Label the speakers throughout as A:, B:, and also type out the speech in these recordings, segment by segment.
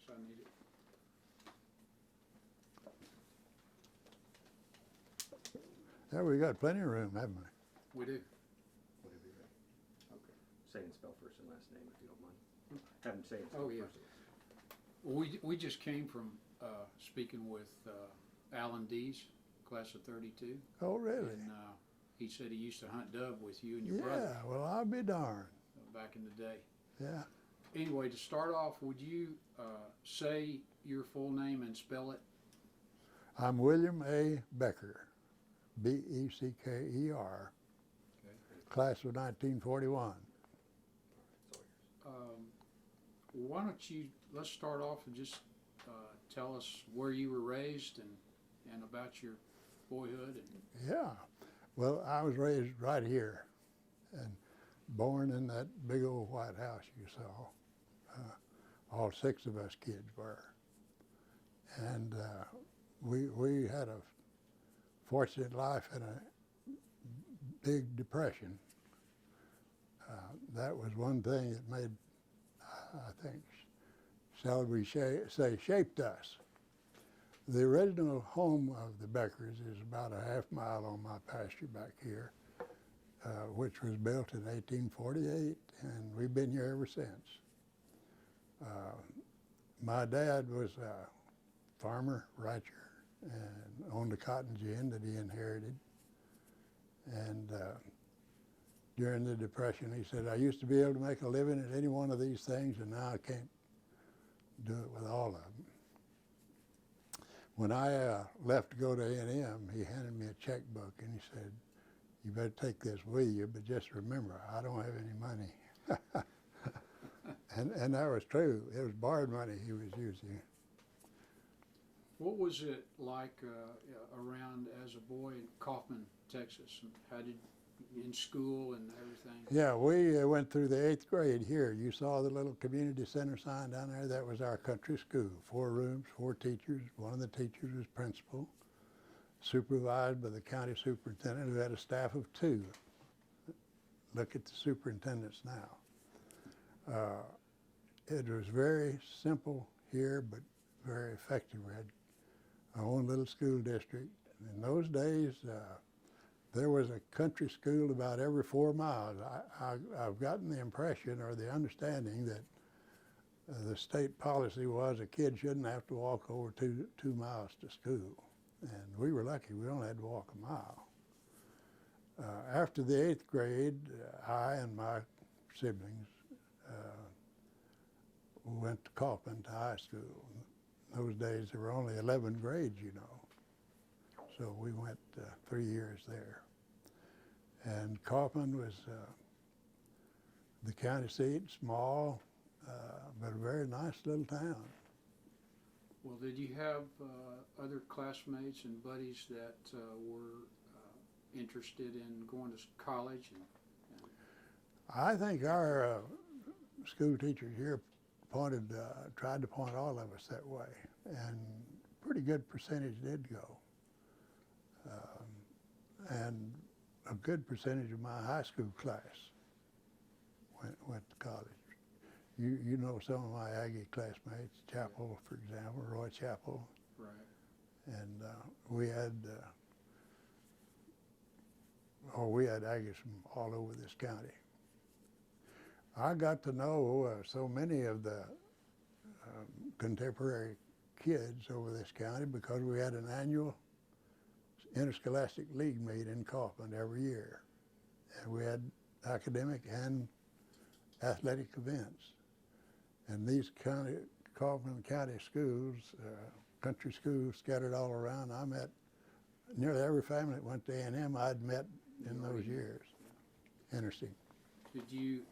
A: I need it.
B: Yeah, we got plenty of room, haven't we?
A: We do.
C: Whatever you're ready.
A: Okay.
C: Say and spell first and last name if you don't mind. Have him say and
A: Oh,
C: spell
A: yeah.
C: first.
A: Well, we just came from speaking with Alan Dees, class of 32.
B: Oh, really?
A: And he said he used to hunt dove with you and your brother
B: Yeah, well, I'll be darned.
A: back in the day.
B: Yeah.
A: Anyway, to start off, would you say your full name and spell it?
B: I'm William A. Becker, B-E-C-K-E-R,
A: Okay.
B: class of 1941.
C: It's all yours.
A: Why don't you, let's start off and just tell us where you were raised and about your boyhood. And
B: Yeah. Well, I was raised right here and born in that big old white house you saw. All 6 of us kids were. And we had a fortunate life in a big depression. That was one thing that made, I think, shall we say, shaped us. The original home of the Beckers is about a half-mile on my pasture back here, which was built in 1848, and we've been here ever since. My dad was a farmer, rancher, and owned a cotton gin that he inherited. And during the Depression, he said, I used to be able to make a living at any one of these things, and now I can't do it with all of them. When I left to go to A&M, he handed me a checkbook, and he said, you better take this with you, but just remember, I don't have any money. and that was true. It was borrowed money he was using.
A: what was it like around as a boy in Kaufman, Texas? And how did in school and everything?
B: Yeah, we went through the 8th grade here. You saw the little community center sign down there? That was our country school. 4 rooms, 4 teachers. One of the teachers was principal, supervised by the county superintendent, who had a staff of 2. Look at the superintendents now. It was very simple here, but very effective. We had our own little school district. In those days, there was a country school about every 4 miles. I've gotten the impression or the understanding that the state policy was a kid shouldn't have to walk over two miles to school. And we were lucky, we only had to walk a mile. After the 8th grade, I and my siblings went to Kaufman to high school. In those days, there were only 11 grades, you know. So we went 3 years there. And Kaufman was the county seat, small, but a very nice little town.
A: Well, did you have other classmates and buddies that were interested in going to college? And
B: I think our school teachers here tried to point all of us that way, and a pretty good percentage did go. And a good percentage of my high school class went to college. You know some of my Aggie classmates, Chapel, for example, Roy Chapel.
A: right.
B: And we had Aggies from all over this county. I got to know so many of the contemporary kids over this county because we had an annual interscholastic league meet in Kaufman every year. And we had academic and athletic events. And these Kaufman County schools, country schools scattered all around, I met nearly every family that went to A&M I'd met in those years. Interesting.
A: Did you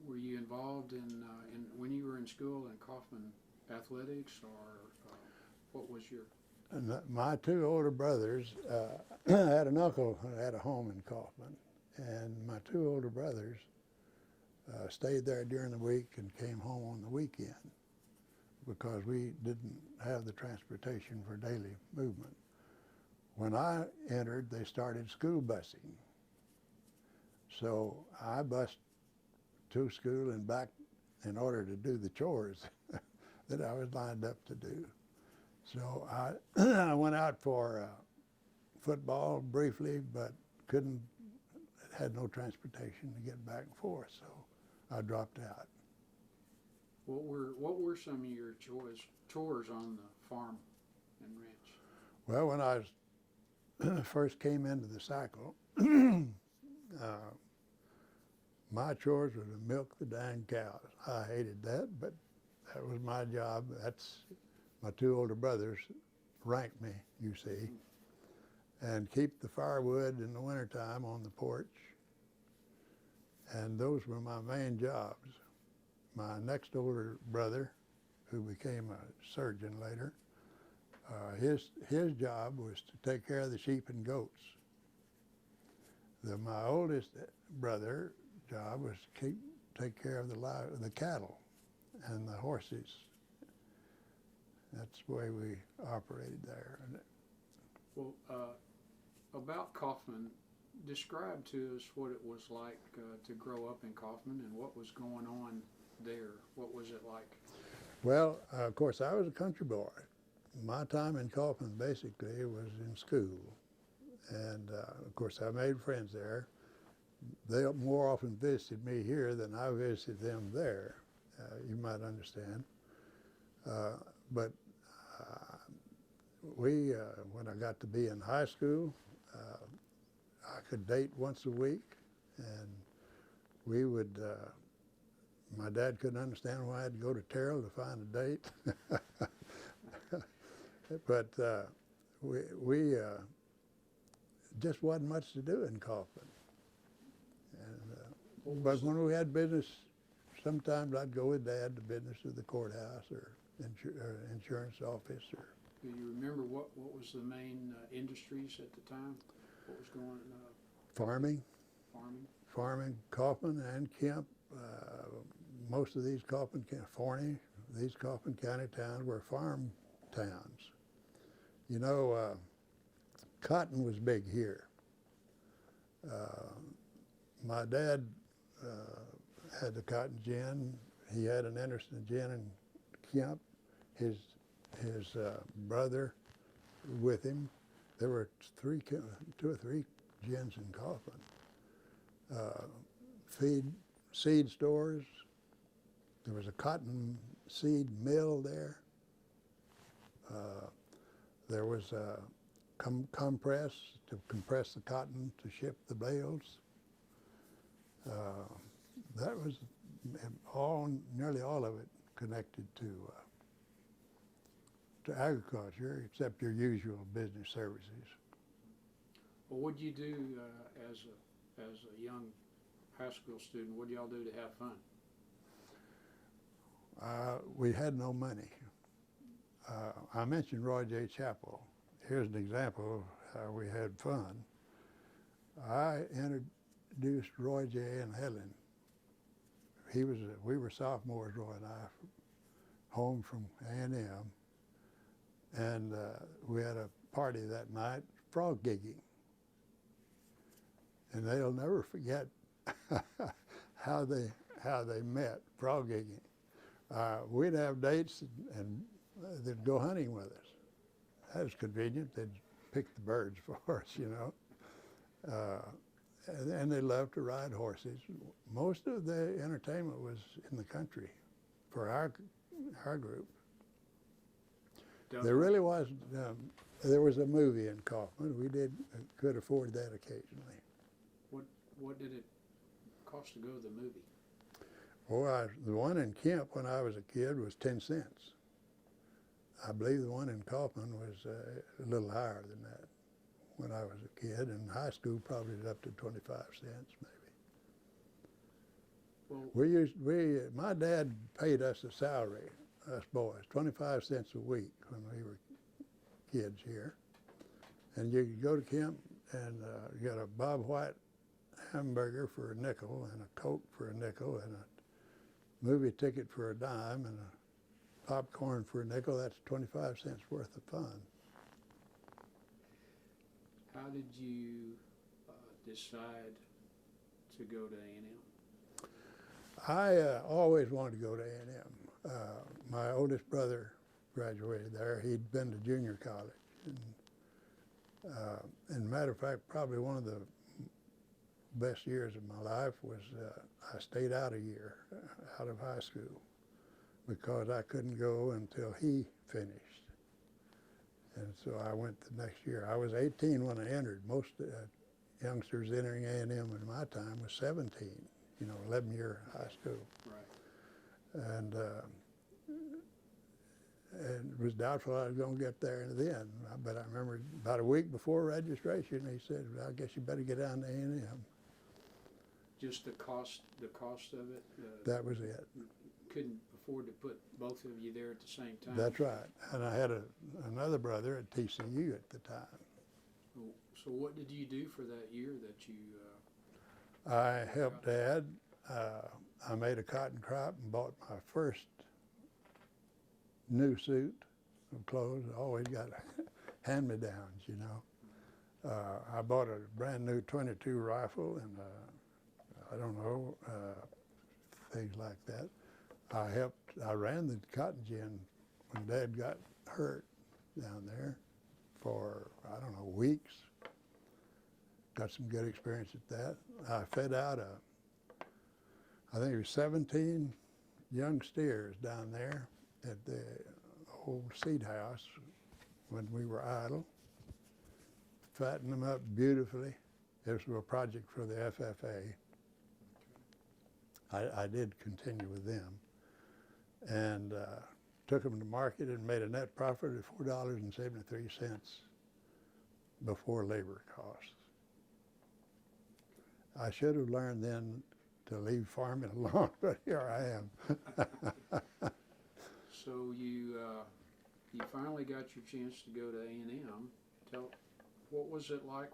A: were you involved in when you were in school in Kaufman athletics, or what was your?
B: And my 2 older brothers, I had an uncle who had a home in Kaufman, and my 2 older brothers stayed there during the week and came home on the weekend because we didn't have the transportation for daily movement. When I entered, they started school busing. So I bused to school and back in order to do the chores. that I was lined up to do. So I, I went out for football briefly, but had no transportation to get back and forth, so I dropped out.
A: What were some of your chores on the farm and ranch?
B: Well, when I was first came into the cycle, my chores were to milk the dang cows. I hated that, but that was my job. That's my two older brothers ranked me, you see, and keep the firewood in the wintertime on the porch. And those were my main jobs. My next older brother, who became a surgeon later, his job was to take care of the sheep and goats. My oldest brother job was to take care of the cattle and the horses. That's the way we operated there.
A: Well, about Kaufman, describe to us what it was like to grow up in Kaufman and what was going on there. What was it like?
B: Well, of course, I was a country boy. My time in Kaufman basically was in school. And of course, I made friends there. They more often visited me here than I visited them there, you might understand. But when I got to be in high school, I could date once a week, and we would, my dad couldn't understand why I had to go to Terrell to find a date. But we just wasn't much to do in Kaufman. And, but when we had business, sometimes I'd go with Dad to business to the courthouse or insurance office. Or
A: do you remember what was the main industries at the time? What was going on?
B: Farming. Farming, Kaufman and Kemp. Most of these Kaufman County towns were farm towns. You know, cotton was big here. My dad had the cotton gin. He had an interest in gin and Kemp. His brother with him. There were two or three gins in Kaufman. Seed stores. There was a cotton seed mill there. There was a compress to compress the cotton to ship the bales. That was nearly all of it connected to agriculture, except your usual business services.
A: Well, what did you do as a young high school student? What did y'all do to have fun?
B: We had no money. I mentioned Roy J. Chapel. Here's an example of how we had fun. I introduced Roy J. and Helen. We were sophomores, Roy and I, home from A&M, and we had a party that night, frog gigging. And they'll never forget how they met, frog gigging. We'd have dates and they'd go hunting with us. That was convenient. They'd pick the birds for us, you know. And they loved to ride horses. Most of the entertainment was in the country for our group. There really was, there was a movie in Kaufman. We could afford that occasionally.
A: What did it cost to go to the movie?
B: Oh, the one in Kemp when I was a kid was 10 cents. I believe the one in Kaufman was a little higher than that when I was a kid. In high school, probably up to 25 cents maybe. Well, my dad paid us a salary, us boys, 25 cents a week when we were kids here. And you could go to Kemp and you got a Bob White hamburger for a nickel and a Coke for a nickel and a movie ticket for a dime and a popcorn for a nickel. That's 25 cents worth of fun.
A: How did you decide to go to A&M?
B: I always wanted to go to A&M. my oldest brother graduated there. He'd been to junior college. And matter of fact, probably one of the best years of my life was I stayed out a year out of high school because I couldn't go until he finished. And so I went the next year. I was 18 when I entered. Most youngsters entering A&M in my time was 17, 11-year high school.
A: Right.
B: And it was doubtful I was going to get there then. But I remember about a week before registration, he said, well, I guess you better get down to A&M.
A: Just the cost of it?
B: That was it.
A: Couldn't afford to put both of you there at the same time?
B: That's right. And I had another brother at TCU at the time.
A: So what did you do for that year that you...
B: I helped Dad. I made a cotton crop and bought my first new suit of clothes. I always got hand-me-downs, I bought a brand new .22 rifle and I don't know, things like that. I ran the cotton gin when Dad got hurt down there for, I don't know, weeks. Got some good experience at that. I fed out I think it was 17 young steers down there at the old seed house when we were idle. Fattened them up beautifully. This was a project for the FFA. I did continue with them and took them to market and made a net profit of $4.73 before labor costs. I should have learned then to leave farming alone, but here I am.
A: So you finally got your chance to go to A&M. What was it like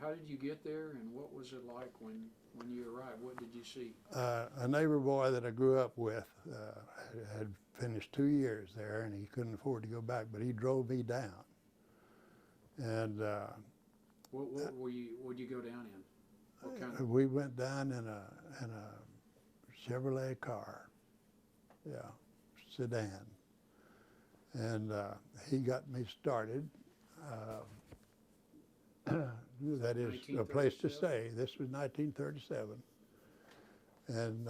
A: how did you get there, and what was it like when you arrived? What did you see?
B: A neighbor boy that I grew up with had finished 2 years there, and he couldn't afford to go back, but he drove me down. And
A: what'd you go down in? What kind of?
B: We went down in a Chevrolet car, sedan, and he got me started. That is a place to stay. This was 1937. And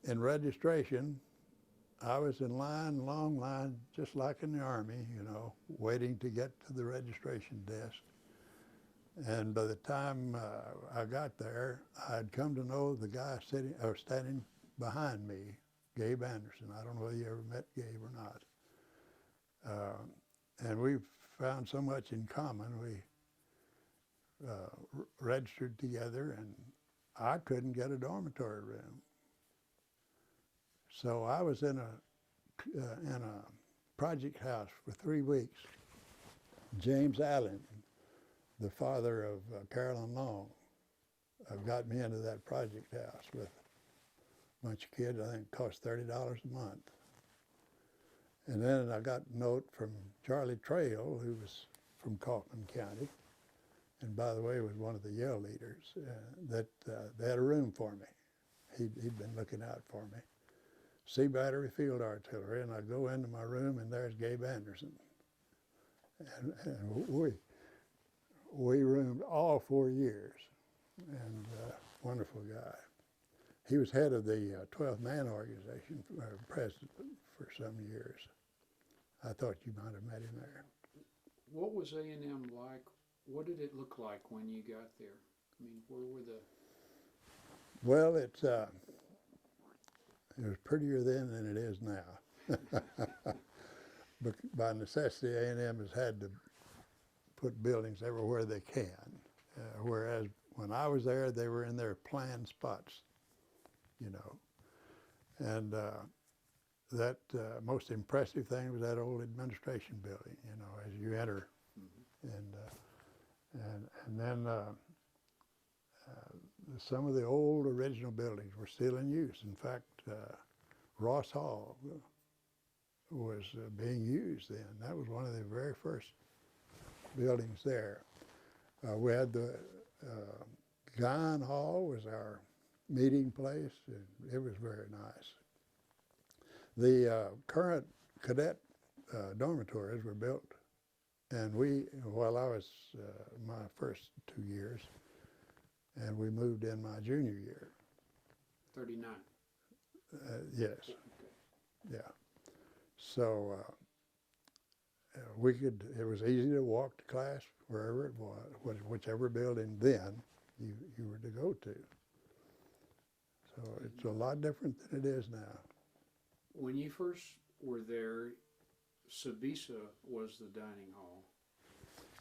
B: in registration, I was in line, long line, just like in the Army, waiting to get to the registration desk. And by the time I got there, I'd come to know the guy standing behind me, Gabe Anderson. I don't know whether you ever met Gabe or not. And we found so much in common. We registered together, and I couldn't get a dormitory room. So I was in a project house for 3 weeks. James Allen, the father of Carolyn Long, got me into that project house with a bunch of kids. I think it cost $30 a month. And then I got a note from Charlie Trail, who was from Kaufman County, and by the way, was one of the Yale leaders, that they had a room for me. He'd been looking out for me. Sea Battery Field Artillery, and I go into my room, and there's Gabe Anderson. And we roomed all 4 years, and wonderful guy. He was head of the 12th Man Organization, president for some years. I thought you might have met him there.
A: What was A&M like? What did it look like when you got there? I mean, where were the...
B: Well, it was prettier then than it is now. But by necessity, A&M has had to put buildings everywhere they can, whereas when I was there, they were in their planned spots, And that most impressive thing was that old administration building, as you enter. And then some of the old original buildings were still in use. In fact, Ross Hall was being used then. That was one of the very first buildings there. We had the Guyon Hall was our meeting place. It was very nice. The current cadet dormitories were built, and while I was my first 2 years, and we moved in my junior year.
A: 39.
B: Yes,
A: Okay.
B: yeah. So it was easy to walk to class wherever it was, whichever building then you were to go to. So it's a lot different than it is now.
A: When you first were there, Sabisa was the dining hall.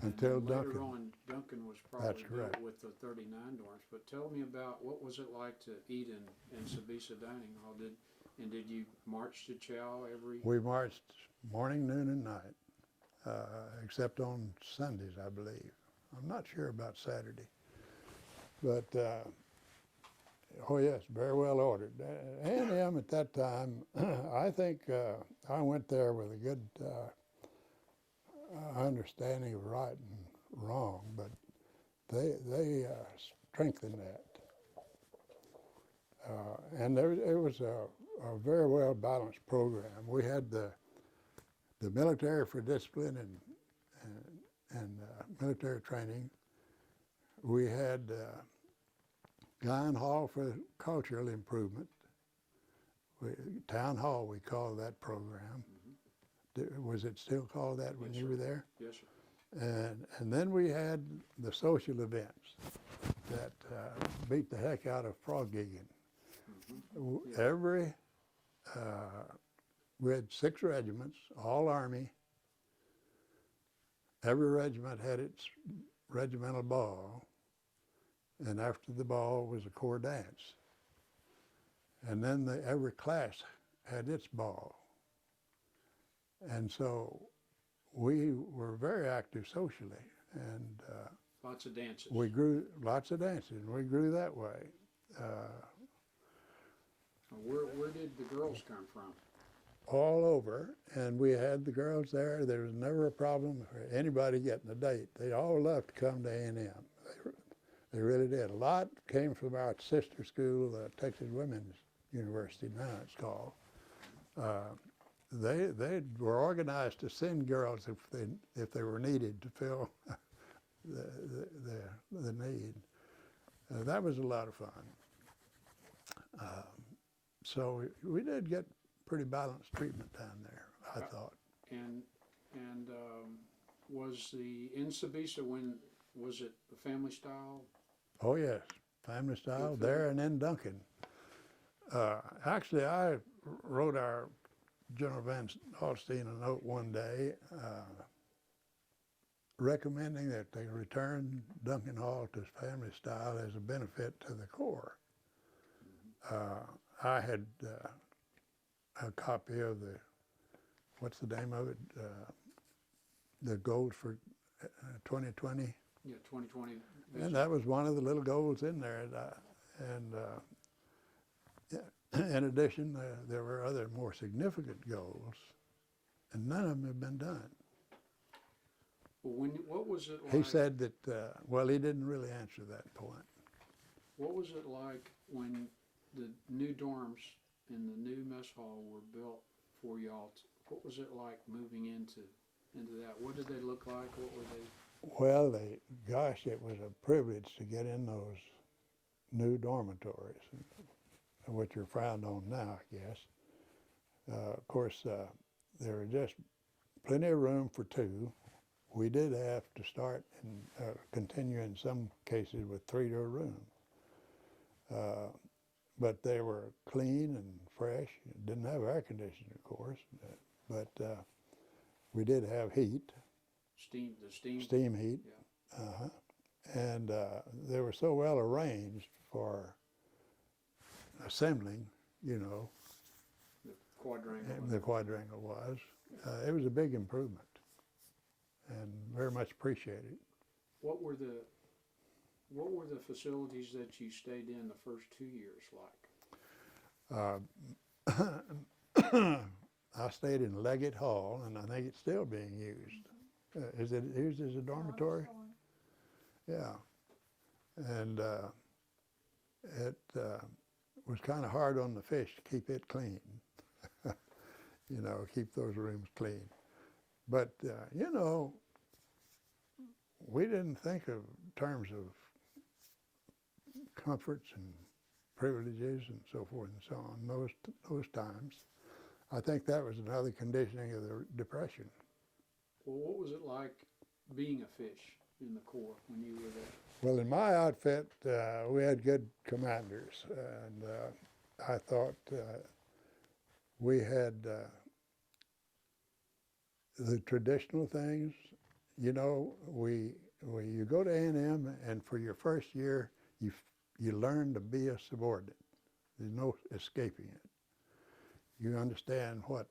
B: Until
A: and then
B: Duncan.
A: Later on, Duncan was probably
B: That's
A: built
B: correct.
A: with the 39 dorms. But tell me about what was it like to eat in Sabisa dining hall? Did you march to chow every?
B: We marched morning, noon, and night, except on Sundays, I believe. I'm not sure about Saturday. But, oh yes, very well ordered. A&M at that time, I think I went there with a good understanding of right and wrong, but they strengthened that. And it was a very well balanced program. We had the military for discipline and military training. We had Guyan Hall for cultural improvement. Town Hall, we called that program. Was it still called that when
A: Yes,
B: you
A: sir.
B: were there?
A: Yes, sir.
B: And then we had the social events that beat the heck out of frog gigging.
A: Yeah.
B: We had 6 regiments, all Army. Every regiment had its regimental ball, and after the ball was a corps dance. And then every class had its ball. And so we were very active socially, and
A: Lots of dances.
B: we grew lots of dancing. We grew that way.
A: Where did the girls come from?
B: All over, and we had the girls there. There was never a problem for anybody getting a date. They all loved to come to A&M. They really did. A lot came from our sister school, Texas Women's University, now it's called. They were organized to send girls if they were needed to fill the need. That was a lot of fun. So we did get pretty balanced treatment down there, I thought.
A: And was the in Sabisa was it the family style?
B: Oh yes, family style
A: Good
B: there and in Duncan. Actually, I wrote our General Van Alstyne a note one day recommending that they return Duncan Hall to family style as a benefit to the Corps. I had a copy of what's the name of it? The goals for 2020.
A: Yeah, 2020.
B: And that was one of the little goals in there. In addition, there were other more significant goals, and none of them have been done.
A: Well, what was it like?
B: He said that, well, he didn't really answer that point.
A: What was it like when the new dorms in the new mess hall were built for y'all? What was it like moving into that? What did they look like? What were they?
B: Well, gosh, it was a privilege to get in those new dormitories, which are frowned on now, I guess. Of course, there was just plenty of room for 2. We did have to start and continue in some cases with 3 to a room. But they were clean and fresh. Didn't have air conditioning, of course, but we did have heat. Steam heat.
A: Yeah.
B: And they were so well arranged for assembling, you know.
A: The quadrangle.
B: The quadrangle was. It was a big improvement and very much appreciated.
A: What were the facilities that you stayed in the first 2 years like?
B: I stayed in Leggett Hall, and I think it's still being used. Is it used as a dormitory? Yeah. And it was kind of hard on the fish to keep it clean. you know, keep those rooms clean. But, you know, we didn't think of terms of comforts and privileges and so forth and so on those times. I think that was another conditioning of the Depression.
A: Well, what was it like being a fish in the Corps when you were there?
B: Well, in my outfit, we had good commanders, and I thought we had the traditional things. You know, you go to A&M, and for your first year, you learn to be a subordinate. There's no escaping it. You understand what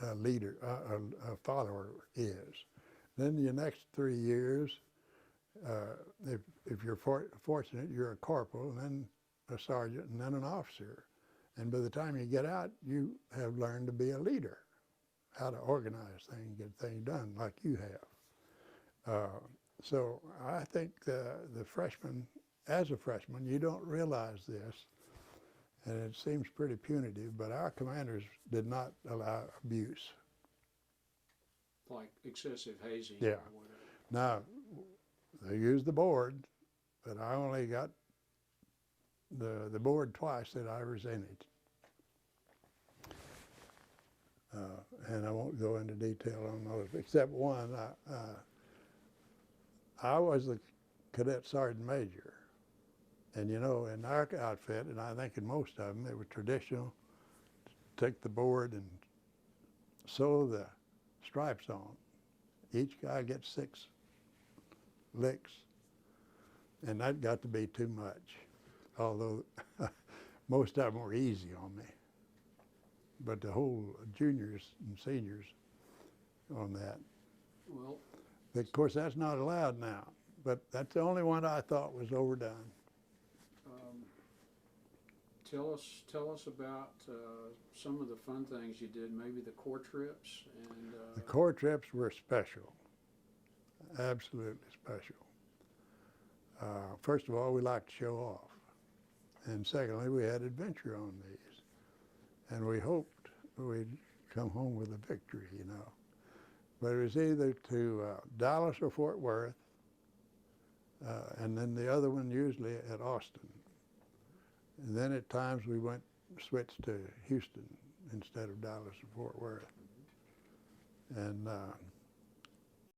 B: a leader, a follower is. Then your next 3 years, if you're fortunate, you're a corporal, and then a sergeant, and then an officer. And by the time you get out, you have learned to be a leader, how to organize things, get things done like you have. So I think the freshman, as a freshman, you don't realize this, and it seems pretty punitive, but our commanders did not allow abuse.
A: Like excessive hazing
B: Yeah.
A: or whatever?
B: Now, they used the board, but I only got the board twice that I was in it. And I won't go into detail on those, except one. I was the cadet sergeant major. And you know, in our outfit, and I think in most of them, it was traditional, take the board and sew the stripes on. Each guy gets 6 licks, and that got to be too much, although most of them were easy on me. But the whole juniors and seniors on that.
A: Well,
B: Of course, that's not allowed now, but that's the only one I thought was overdone.
A: tell us about some of the fun things you did, maybe the Corps trips and.
B: The Corps trips were special, absolutely special. First of all, we liked to show off. And secondly, we had adventure on these. And we hoped we'd come home with a victory, you know. But it was either to Dallas or Fort Worth, and then the other one usually at Austin. And then at times we switched to Houston instead of Dallas or Fort Worth. And